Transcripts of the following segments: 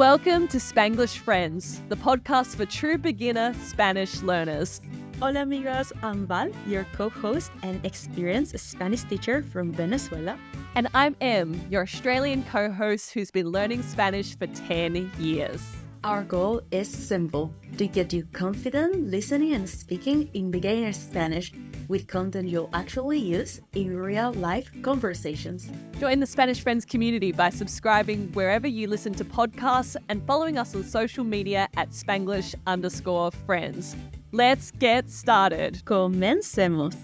Welcome to Spanglish Friends, the podcast for true beginner Spanish learners. Hola amigos, I'm Val, your co-host and experienced Spanish teacher from Venezuela. And I'm Em, your Australian co-host who's been learning Spanish for 10 years. Our goal is simple, to get you confident listening and speaking in beginner Spanish with content you'll actually use in real-life conversations. Join the Spanish Friends community by subscribing wherever you listen to podcasts and following us on social media at Spanglish_friends. Let's get started. Comencemos.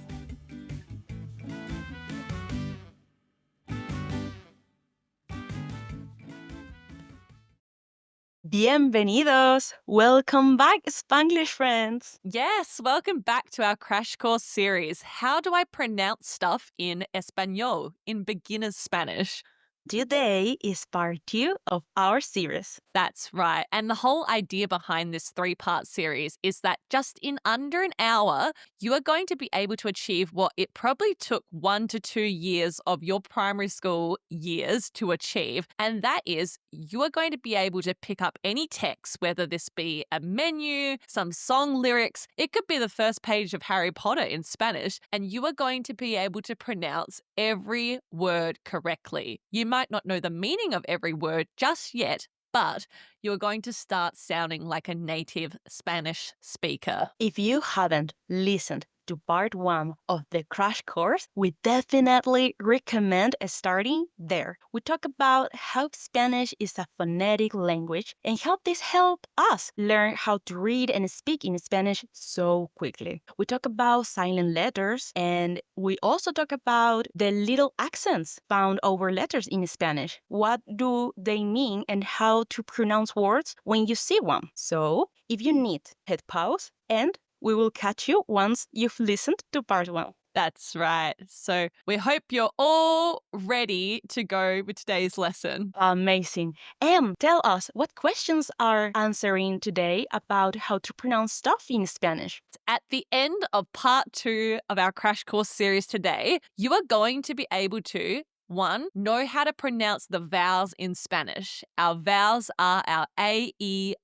Bienvenidos! Welcome back, Spanglish friends! Yes, welcome back to our crash course series. How do I pronounce stuff in Español, in beginner's Spanish? Today is part 2 of our series. That's right. And the whole idea behind this 3-part series is that just in under an hour, you are going to be able to achieve what it probably took 1 to 2 years of your primary school years to achieve. And that is, you are going to be able to pick up any text, whether this be a menu, some song lyrics, it could be the first page of Harry Potter in Spanish, and you are going to be able to pronounce every word correctly. You might not know the meaning of every word just yet, but you're going to start sounding like a native Spanish speaker. If you haven't listened to part 1 of the crash course, we definitely recommend starting there. We talk about how Spanish is a phonetic language and how this helped us learn how to read and speak in Spanish so quickly. We talk about silent letters, and we also talk about the little accents found over letters in Spanish. What do they mean and how to pronounce words when you see one? So, if you need, hit pause and we will catch you once you've listened to part 1. That's right. So we hope you're all ready to go with today's lesson. Amazing. Em, tell us, what questions are answering today about how to pronounce stuff in Spanish? At the end of part 2 of our crash course series today, you are going to be able to 1. Know how to pronounce the vowels in Spanish. Our vowels are our AEIOUs,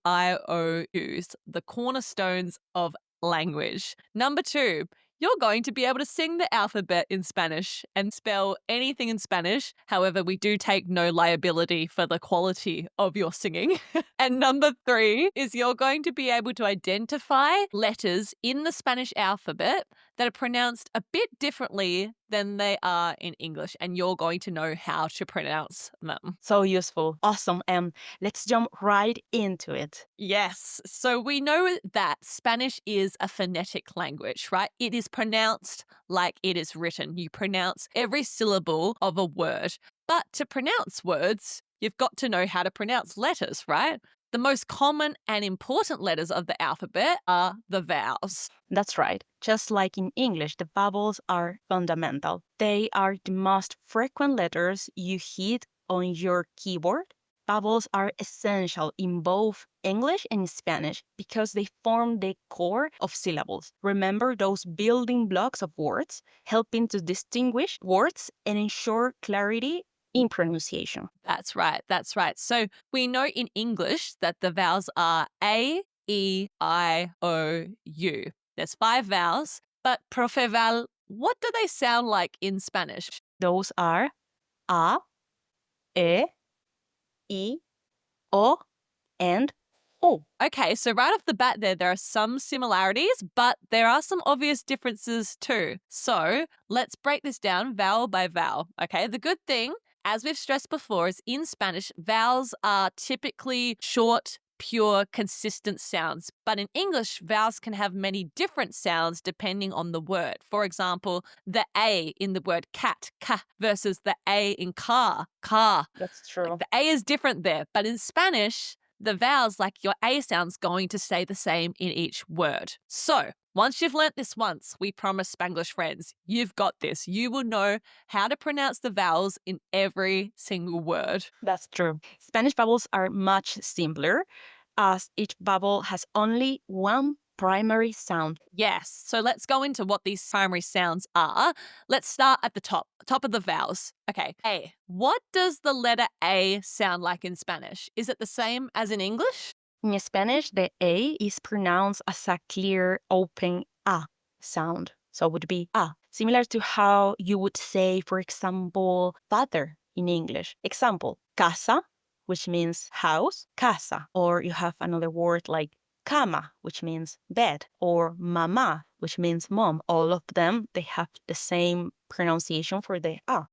the cornerstones of language. Number 2, you're going to be able to sing the alphabet in Spanish and spell anything in Spanish. However, we do take no liability for the quality of your singing. And number 3 is you're going to be able to identify letters in the Spanish alphabet that are pronounced a bit differently than they are in English, and you're going to know how to pronounce them. So useful. Awesome, Em. Let's jump right into it. Yes. So we know that Spanish is a phonetic language, right? It is pronounced like it is written. You pronounce every syllable of a word. But to pronounce words, you've got to know how to pronounce letters, right? The most common and important letters of the alphabet are the vowels. That's right. Just like in English, the vowels are fundamental. They are the most frequent letters you hit on your keyboard. Vowels are essential in both English and Spanish because they form the core of syllables. Remember those building blocks of words, helping to distinguish words and ensure clarity in pronunciation. That's right. That's right. So we know in English that the vowels are A, E, I, O, U. There's 5 vowels, but Profe Val, what do they sound like in Spanish? Those are A, E, I, O, and O. Okay, so right off the bat there are some similarities, but there are some obvious differences too. So let's break this down vowel by vowel. Okay, the good thing, as we've stressed before, is in Spanish, vowels are typically short, pure, consistent sounds. But in English, vowels can have many different sounds depending on the word. For example, the A in the word cat, ka, versus the A in car, car. That's true. The A is different there. But in Spanish, the vowels, like your A sound's going to stay the same in each word. So once you've learnt this once, we promise Spanglish friends, you've got this. You will know how to pronounce the vowels in every single word. That's true. Spanish vowels are much simpler as each vowel has only one primary sound. Yes. So let's go into what these primary sounds are. Let's start at the top of the vowels. Okay. A. What does the letter A sound like in Spanish? Is it the same as in English? In Spanish, the A is pronounced as a clear, open A sound. So it would be A, similar to how you would say, for example, father in English. Example, casa, which means house, casa. Or you have another word like cama, which means bed, or mama, which means mom. All of them, they have the same pronunciation for the A.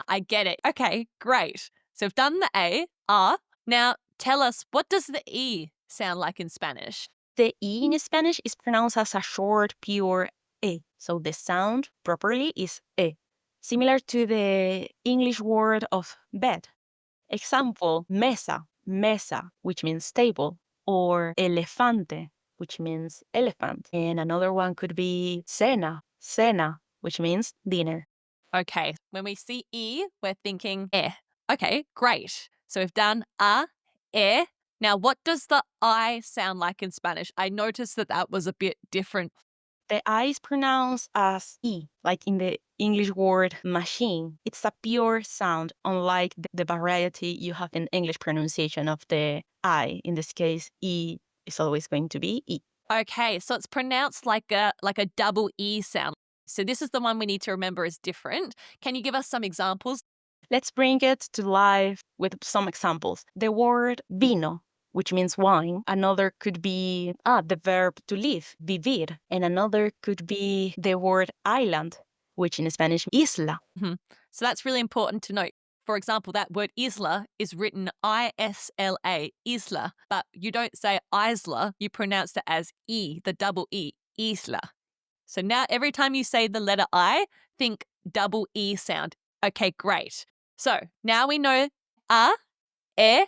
I get it. Okay, great. So we've done the A, ah. Now tell us, what does the E sound like in Spanish? The E in Spanish is pronounced as a short, pure E. So the sound properly is E, similar to the English word of bed. Example, mesa, mesa, which means table, or elefante, which means elephant. And another one could be cena, cena, which means dinner. Okay, when we see E, we're thinking eh. Okay, great. So we've done a, eh. Now, what does the I sound like in Spanish? I noticed that that was a bit different. The I is pronounced as E, like in the English word machine. It's a pure sound, unlike the variety you have in English pronunciation of the I. In this case, E is always going to be E. Okay, so it's pronounced like a double E sound. So this is the one we need to remember is different. Can you give us some examples? Let's bring it to life with some examples. The word vino, which means wine. Another could be the verb to live, vivir. And another could be the word island, which in Spanish, isla. Mhm. So that's really important to note. For example, that word isla is written ISLA, isla, but you don't say isla, you pronounce it as E, the double E, isla. So now every time you say the letter I, think double E sound. Okay, great. So now we know a, e,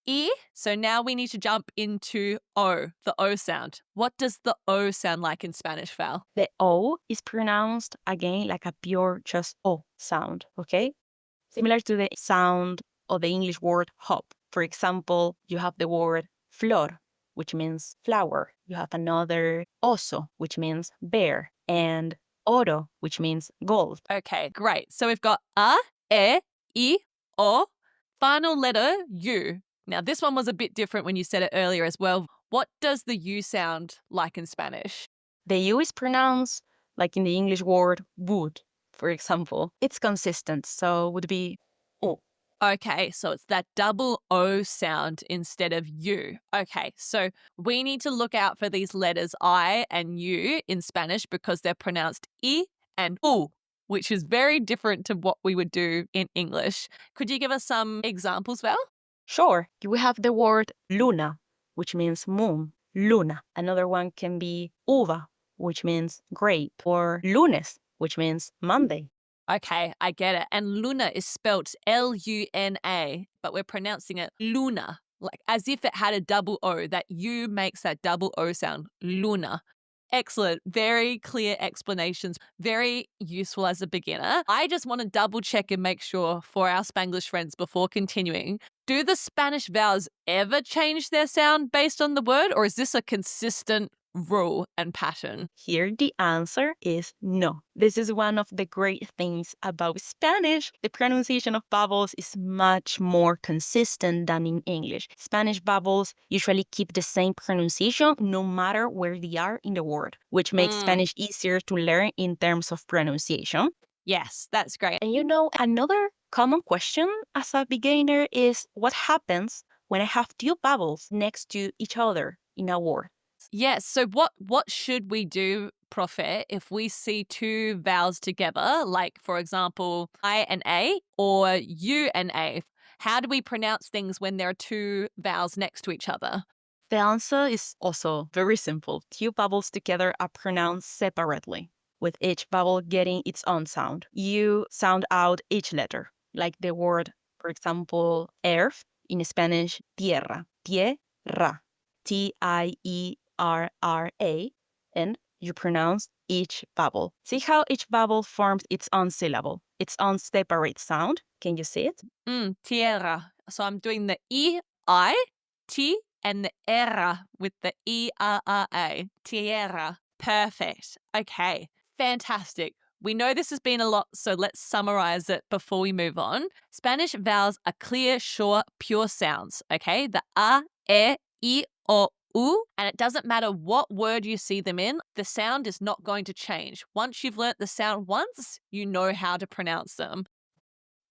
E. So now we need to jump into O, the O sound. What does the O sound like in Spanish, Val? The O is pronounced again like a pure just O sound, okay? Similar to the sound of the English word hop. For example, you have the word flor, which means flower. You have another oso, which means bear, and oro, which means gold. Okay, great. So we've got a, e, I, o, final letter U. Now, this one was a bit different when you said it earlier as well. What does the U sound like in Spanish? The U is pronounced like in the English word wood, for example. It's consistent, so would be O. Okay, so it's that double O sound instead of U. Okay, so we need to look out for these letters I and U in Spanish because they're pronounced I and U, which is very different to what we would do in English. Could you give us some examples, Val? Sure, we have the word luna, which means moon, luna. Another one can be uva, which means grape, or lunes, which means Monday. Okay, I get it. And Luna is spelt Luna, but we're pronouncing it Luna, like as if it had a double O. That U makes that double O sound, Luna. Excellent. Very clear explanations. Very useful as a beginner. I just want to double check and make sure for our Spanglish friends before continuing. Do the Spanish vowels ever change their sound based on the word, or is this a consistent rule and pattern? Here, the answer is no. This is one of the great things about Spanish. The pronunciation of vowels is much more consistent than in English. Spanish vowels usually keep the same pronunciation no matter where they are in the word, which makes Mm, Spanish easier to learn in terms of pronunciation. yes, that's great. And another common question as a beginner is what happens when I have two vowels next to each other in a word? Yes. So what should we do, Prophet, if we see two vowels together, like for example, I and A or U and A? How do we pronounce things when there are two vowels next to each other? The answer is also very simple. Two vowels together are pronounced separately, with each vowel getting its own sound. You sound out each letter, like the word, for example, earth in Spanish, tierra, tierra, Tierra, and you pronounce each vowel. See how each vowel forms its own syllable, its own separate sound? Can you see it? Tierra. So I'm doing the I, T, and the era with the E-R-R-A, tierra. Perfect. Okay, fantastic. We know this has been a lot, so let's summarize it before we move on. Spanish vowels are clear, short, pure sounds, okay? The A, E, I, O, U, and it doesn't matter what word you see them in, the sound is not going to change. Once you've learnt the sound once, you know how to pronounce them.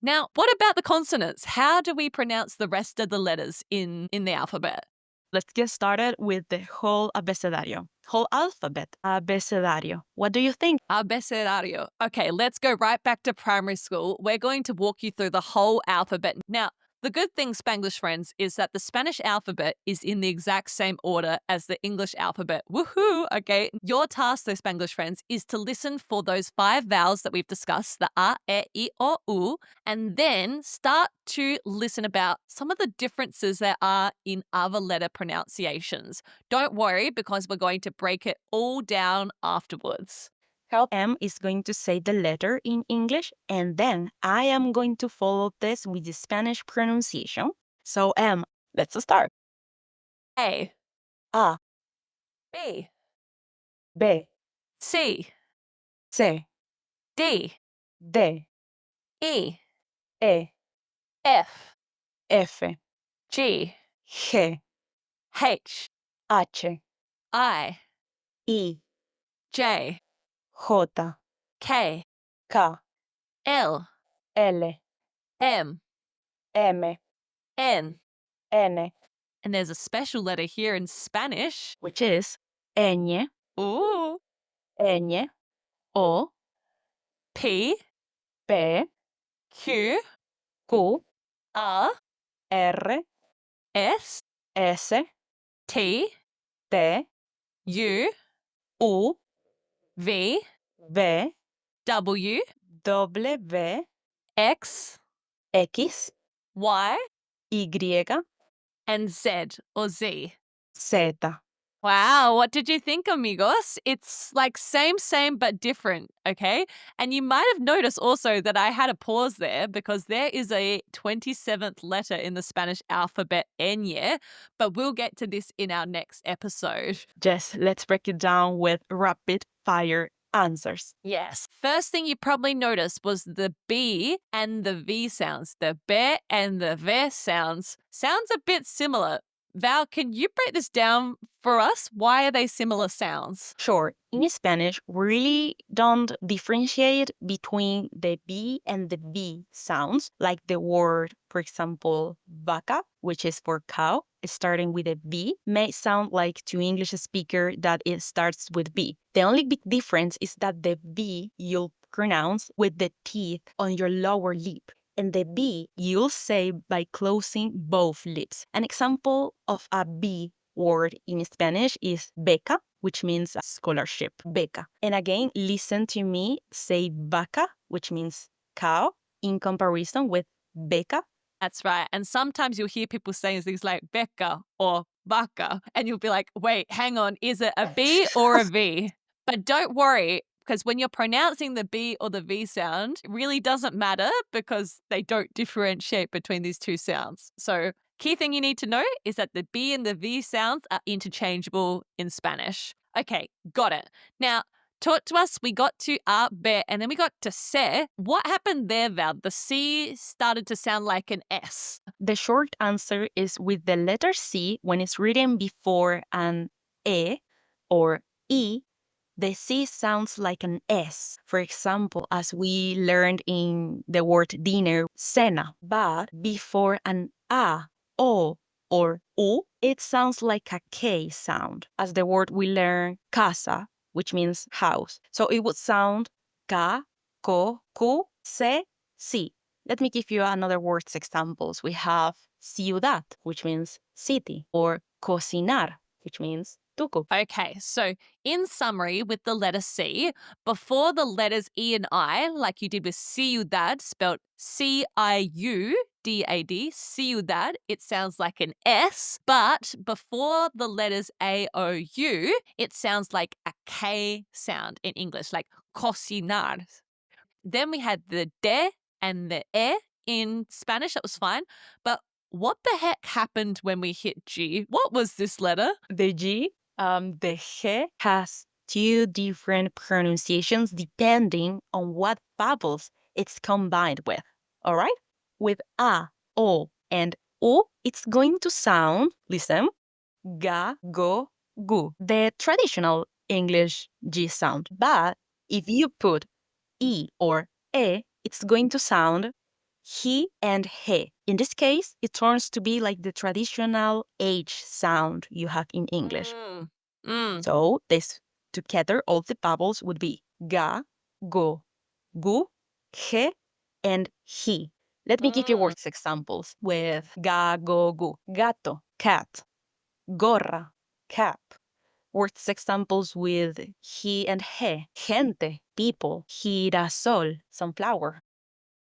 Now, what about the consonants? How do we pronounce the rest of the letters in the alphabet? Let's get started with the whole abecedario, whole alphabet abecedario. What do you think? Abecedario. Okay, let's go right back to primary school. We're going to walk you through the whole alphabet. Now, the good thing, Spanglish friends, is that the Spanish alphabet is in the exact same order as the English alphabet. Woohoo! Okay, your task, though, Spanglish friends, is to listen for those 5 vowels that we've discussed, the A, E, I, O, U, and then start to listen about some of the differences there are in other letter pronunciations. Don't worry, because we're going to break it all down afterwards. How M is going to say the letter in English, and then I am going to follow this with the Spanish pronunciation. So M, let's start. A, A, B, B, C, C, D, D, E, E, F, F, G, G, H, H, I, I, J, J, K, K, L, L, M, M, N. N, And there's a special letter here in Spanish. which is Ñ, Ooh. Ñ, O, P, P, Q, Q, R, R, S, S, T, T, U, U, V, V, W, W, X, X, Y, Y, and Z or Z. Z. Wow, what did you think, amigos? It's like same, but different, okay? And you might have noticed also that I had a pause there because there is a 27th letter in the Spanish alphabet, Ñ, but we'll get to this in our next episode. Just let's break it down with rapid fire answers. Yes. First thing you probably noticed was the B and the V sounds. The B and the V sounds a bit similar. Val, can you break this down for us? Why are they similar sounds? Sure, in Spanish, we really don't differentiate between the B and the V sounds, like the word, for example, vaca, which is for cow, starting with a V, may sound like to English speaker that it starts with B. The only big difference is that the V you'll pronounce with the teeth on your lower lip, and the B you'll say by closing both lips. An example of a B word in Spanish is beca, which means a scholarship, beca. And again, listen to me say vaca, which means cow, in comparison with beca. That's right. And sometimes you'll hear people saying things like Becca or Baka, and you'll be like, wait, hang on, is it a B or a V? But don't worry, because when you're pronouncing the B or the V sound, it really doesn't matter because they don't differentiate between these two sounds. So, key thing you need to know is that the B and the V sounds are interchangeable in Spanish. Okay, got it. Now, talk to us. We got to a, be, and then we got to se. What happened there, Val? The C started to sound like an S. The short answer is with the letter C, when it's written before an E or E, the C sounds like an S. For example, as we learned in the word dinner, cena. But before an A, O, or U, it sounds like a K sound, as the word we learn casa, which means house. So it would sound ca, co, cu, se, si. Let me give you another words examples. We have ciudad, which means city, or cocinar, which means to cook. Okay, so in summary, with the letter C, before the letters E and I, like you did with ciudad, spelled C-I-U-D-A-D, ciudad, it sounds like an S, but before the letters A-O-U, it sounds like a K sound in English, like cocinar. Then we had the de and the e in Spanish, that was fine, but what the heck happened when we hit G? What was this letter? The G, the G has two different pronunciations depending on what vowels it's combined with. All right? With A, O, and U, it's going to sound, listen, ga, go, gu, the traditional English G sound. But if you put E or E, it's going to sound he and he. In this case, it turns to be like the traditional H sound you have in English. Mm. Mm. So this together, all the vowels would be ga, go, gu, he, and he. Let me give you Mm. words examples with ga, go, gu. Gato, cat. Gorra, cap. Words examples with he and he. Gente, people. Girasol, sunflower.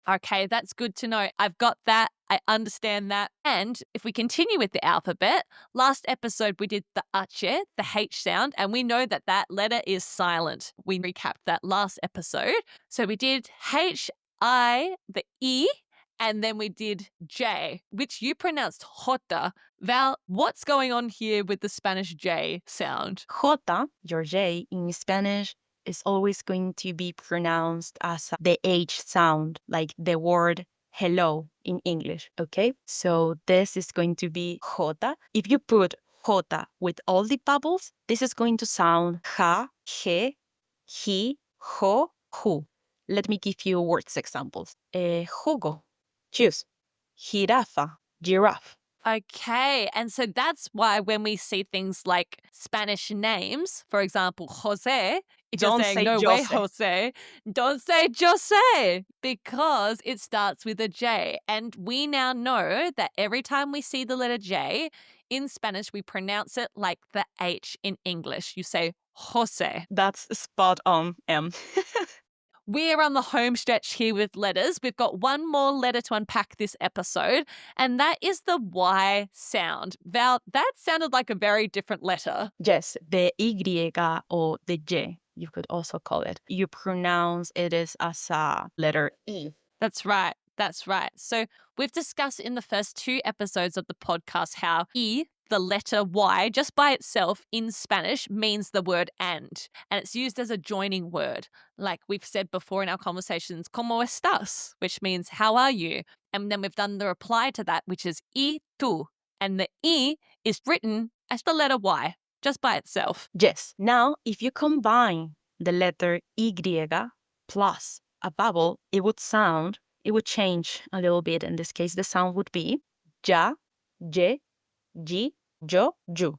Okay, that's good to know. I've got that. I understand that. And if we continue with the alphabet, last episode we did the ache, the H sound, and we know that that letter is silent. We recapped that last episode. So we did H, I, the E, and then we did J, which you pronounced jota. Val, what's going on here with the Spanish J sound? J, your J in Spanish, is always going to be pronounced as the H sound, like the word hello in English, okay? So this is going to be J. If you put J with all the vowels, this is going to sound ja, he, ho, hu. Let me give you words examples. Jugo, juice. Jirafa, giraffe. Okay. And so that's why when we see things like Spanish names, for example, Jose, if you're Don't saying say no way, Jose. Jose, don't say Jose because it starts with a J. And we now know that every time we see the letter J in Spanish, we pronounce it like the H in English. You say Jose. That's spot on, Em. We're on the home stretch here with letters. We've got one more letter to unpack this episode, and that is the Y sound. Val, that sounded like a very different letter. Yes, the Y or the Y, you could also call it. You pronounce it as a letter E. That's right. That's right. So, we've discussed in the first two episodes of the podcast how E, the letter Y, just by itself in Spanish means the word and it's used as a joining word. Like we've said before in our conversations, ¿Cómo estás? Which means, how are you? And then we've done the reply to that, which is y tú. And the E is written as the letter Y, just by itself. Yes. Now, if you combine the letter Y plus a vowel, it would change a little bit. In this case, the sound would be ja, ye, ji, yo, ju.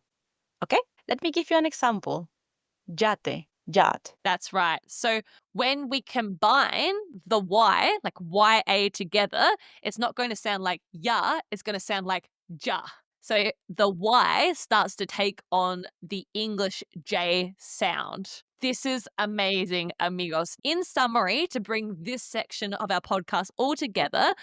Okay? Let me give you an example. Yate, yat. That's right. So when we combine the Y, like YA together, it's not going to sound like ya, it's going to sound like ja. So the Y starts to take on the English J sound. This is amazing, amigos. In summary, to bring this section of our podcast all together,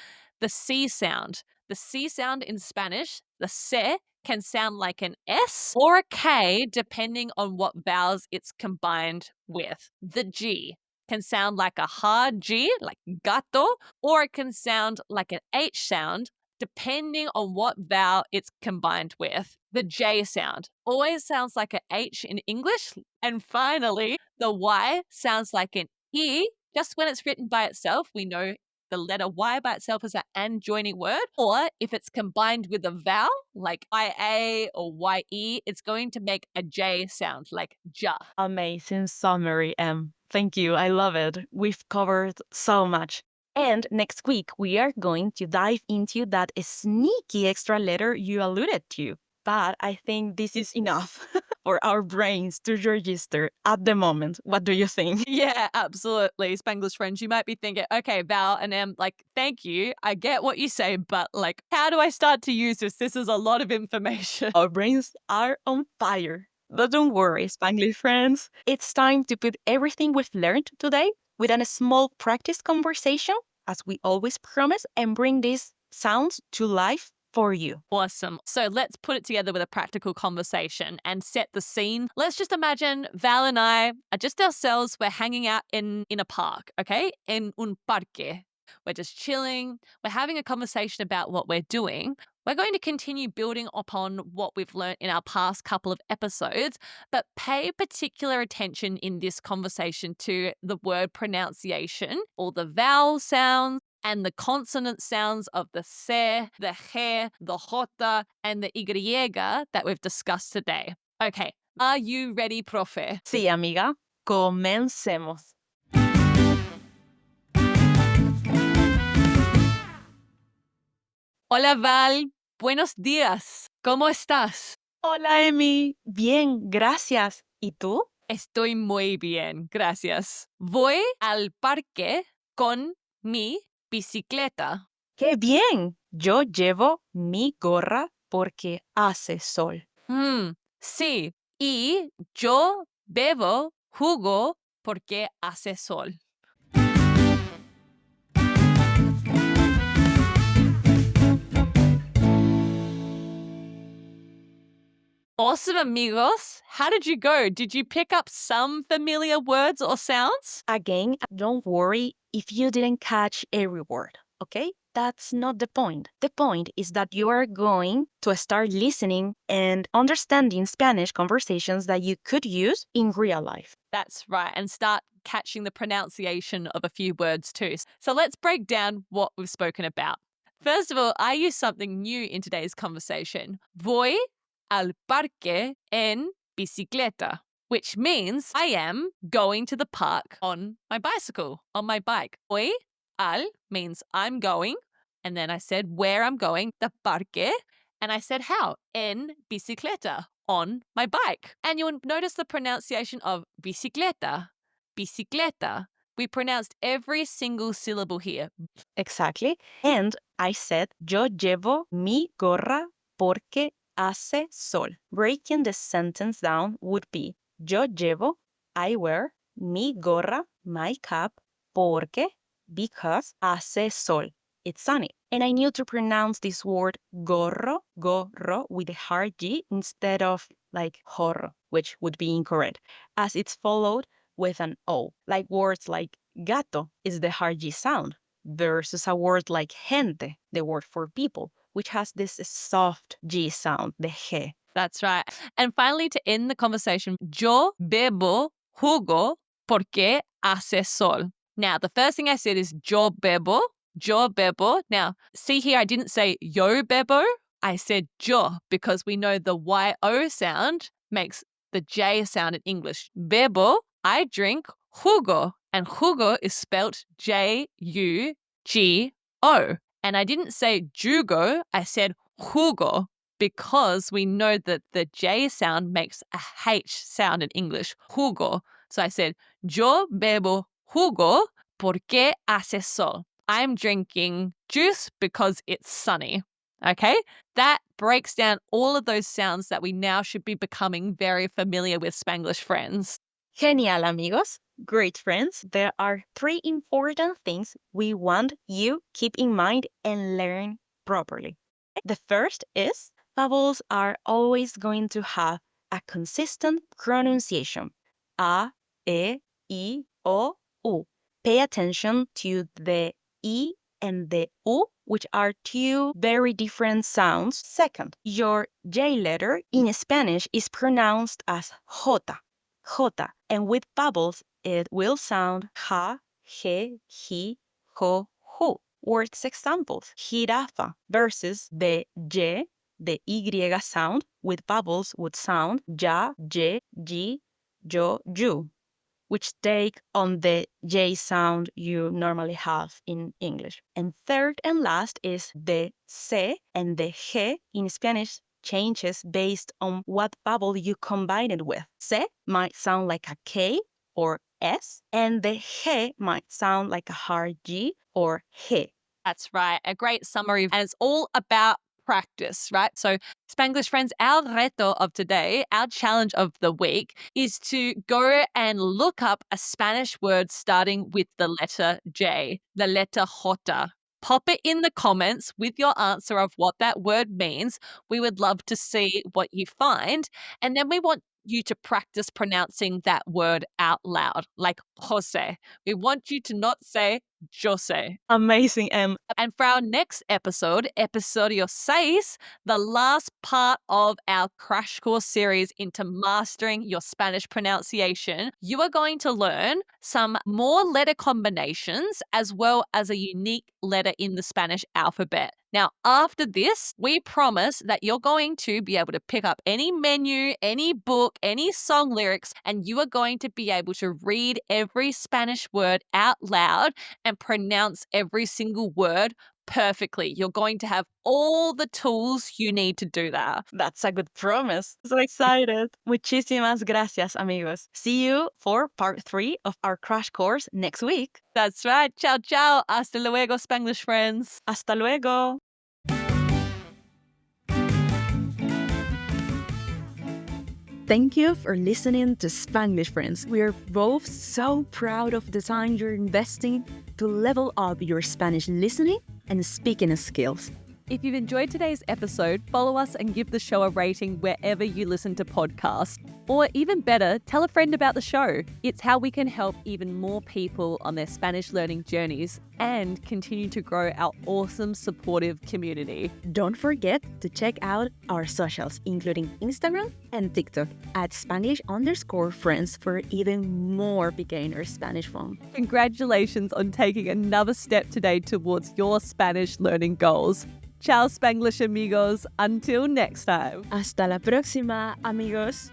the C sound. The C sound in Spanish, the se, can sound like an S or a K depending on what vowels it's combined with. The G can sound like a hard G, like gato, or it can sound like an H sound depending on what vowel it's combined with. The J sound always sounds like an H in English. And finally, the Y sounds like an E. Just when it's written by itself, we know the letter Y by itself is an and joining word, or if it's combined with a vowel like IA or YE, it's going to make a J sound like ja. Amazing summary, Em. Thank you. I love it. We've covered so much. And next week, we are going to dive into that sneaky extra letter you alluded to. But I think this is enough for our brains to register at the moment. What do you think? Yeah, absolutely. Spanglish friends, you might be thinking, okay, Val and Em, like, thank you. I get what you say, but like, how do I start to use this? This is a lot of information. Our brains are on fire. But don't worry, Spanglish friends. It's time to put everything we've learned today with a small practice conversation, as we always promise, and bring these sounds to life for you. Awesome. So let's put it together with a practical conversation and set the scene. Let's just imagine Val and I are just ourselves. We're hanging out in a park, okay? En un parque. We're just chilling. We're having a conversation about what we're doing. We're going to continue building upon what we've learned in our past couple of episodes, but pay particular attention in this conversation to the word pronunciation, all the vowel sounds, and the consonant sounds of the se, the he, the jota, and the y that we've discussed today. Okay, are you ready, profe? Sí, amiga, comencemos. Hola, Val. Buenos días. ¿Cómo estás? Hola, Emi. Bien, gracias. ¿Y tú? Estoy muy bien, gracias. Voy al parque con mi bicicleta. ¡Qué bien! Yo llevo mi gorra porque hace sol. Sí, y yo bebo jugo porque hace sol. Awesome, amigos. How did you go? Did you pick up some familiar words or sounds? Again, don't worry if you didn't catch every word, okay? That's not the point. The point is that you are going to start listening and understanding Spanish conversations that you could use in real life. That's right, and start catching the pronunciation of a few words too. So let's break down what we've spoken about. First of all, I use something new in today's conversation. Voy al parque en bicicleta, which means I am going to the park on my bicycle, on my bike. Voy al means I'm going, and then I said where I'm going, the parque, and I said how, en bicicleta, on my bike. And you'll notice the pronunciation of bicicleta, bicicleta. We pronounced every single syllable here. Exactly. And I said, yo llevo mi gorra porque hace sol. Breaking the sentence down would be, yo llevo, I wear, mi gorra, my cap, porque, because, hace sol. It's sunny. And I knew to pronounce this word gorro, gorro, with a hard G instead of like jorro, which would be incorrect, as it's followed with an O. Like words like gato is the hard G sound versus a word like gente, the word for people, which has this soft G sound, the he. That's right. And finally, to end the conversation, yo bebo jugo porque hace sol. Now, the first thing I said is yo bebo, yo bebo. Now, see here, I didn't say yo bebo. I said yo because we know the yo sound makes the J sound in English. Bebo, I drink jugo, and jugo is spelt Jugo. And I didn't say jugo, I said jugo because we know that the J sound makes a H sound in English, jugo. So I said, yo bebo jugo porque hace sol. I'm drinking juice because it's sunny. Okay? That breaks down all of those sounds that we now should be becoming very familiar with, Spanglish friends. Genial, amigos. Great friends. There are three important things we want you keep in mind and learn properly. The first is vowels are always going to have a consistent pronunciation. A, E, I, O, U. Pay attention to the I and the U, which are two very different sounds. Second, your J letter in Spanish is pronounced as J, J, and with vowels it will sound ha, he, ho, hu. Words examples, jirafa versus the Y, the Y sound with vowels would sound ya, ye, yi, yo, you, which take on the J sound you normally have in English. And third and last is the se and the he in Spanish changes based on what vowel you combine it with. Se might sound like a K or S, and the he might sound like a hard G or he. That's right. A great summary. And it's all about practice, right? So, Spanglish friends, our reto of today, our challenge of the week is to go and look up a Spanish word starting with the letter J, the letter jota. Pop it in the comments with your answer of what that word means. We would love to see what you find. And then we want you to practice pronouncing that word out loud, like Jose. We want you to not say Yo sé. Amazing, Em. And for our next episode, episodio 6, the last part of our crash course series into mastering your Spanish pronunciation, you are going to learn some more letter combinations as well as a unique letter in the Spanish alphabet. Now, after this, we promise that you're going to be able to pick up any menu, any book, any song lyrics, and you are going to be able to read every Spanish word out loud and pronounce every single word perfectly. You're going to have all the tools you need to do that. That's a good promise. So excited. Muchísimas gracias, amigos. See you for part 3 of our crash course next week. That's right. Ciao, ciao. Hasta luego, Spanglish friends. Hasta luego. Thank you for listening to Spanglish Friends. We are both so proud of the time you're investing to level up your Spanish listening and speaking skills. If you've enjoyed today's episode, follow us and give the show a rating wherever you listen to podcasts. Or even better, tell a friend about the show. It's how we can help even more people on their Spanish learning journeys and continue to grow our awesome, supportive community. Don't forget to check out our socials, including Instagram and TikTok at Spanish_friends for even more beginner Spanish fun. Congratulations on taking another step today towards your Spanish learning goals. Ciao, Spanglish amigos. Until next time. Hasta la próxima, amigos.